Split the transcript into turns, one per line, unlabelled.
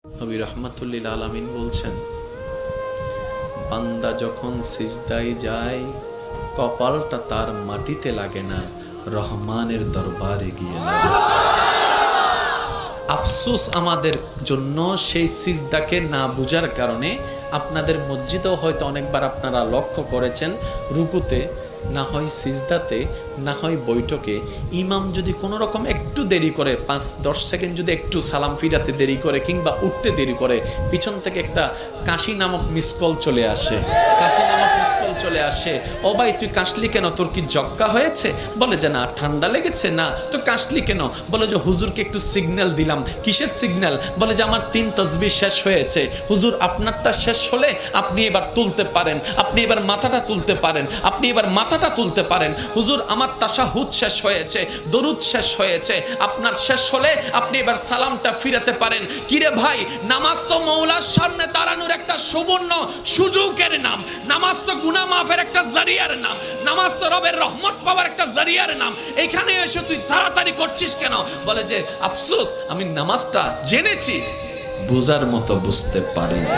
নবী রাহমাতুল্লিল আলামিন বলছেন, বান্দা যখন সিজদায় যায় কপালটা তার মাটিতে লাগে না, রহমানের দরবারে গিয়ে লাগে। আফসোস আমাদের জন্য সেই সিজদাকে না বুঝার কারণে। আপনাদের মসজিদেও হয়তো অনেকবার আপনারা লক্ষ্য করেছেন, রুকুতে না হয় সিজদাতে না হয় বৈঠকে ইমাম যদি কোনো রকম একটু দেরি করে, 5-10 সেকেন্ড যদি একটু সালাম ফিরাতে দেরি করে কিংবা উঠতে দেরি করে, পিছন থেকে একটা কাশি নামক মিসকল চলে আসে। কাশি নামক মিসকল চলে আসে, ও ভাই তুই কাশলি কেন, তোর কি জক্কা হয়েছে? বলে যে না, ঠান্ডা লেগেছে। না তো কাশলি কেন? বলে যে হুজুরকে একটু সিগন্যাল দিলাম। কিসের সিগন্যাল? বলে যে আমার 3 তাসবিহ শেষ হয়েছে। হুজুর আপনারটা শেষ হলে আপনি এবার তুলতে পারেন, আপনি এবার মাথাটা তুলতে পারেন, আপনি এবার মাথাটা তুলতে পারেন। হুজুর আমার তাশাহুদ শেষ হয়েছে, দরুদ শেষ হয়েছে, আপনার শেষ হলে আপনি এবার সালামটা ফিরাতে পারেন। কিরে ভাই, নামাজ তো মওলার সামনে দাঁড়ানোর একটা সুবর্ণ সুযোগের নাম, নামাজ তো গুনাহ মাফের একটা জারিয়ার নাম, নামাজ তো রবের রহমত পাওয়ার একটা জারিয়ার নাম। এখানে এসে তুই তাড়াতাড়ি করছিস কেন? বলে যে আফসোস, আমি নামাজটা জেনেছি, বুঝার মতো বুঝতে পারিনি।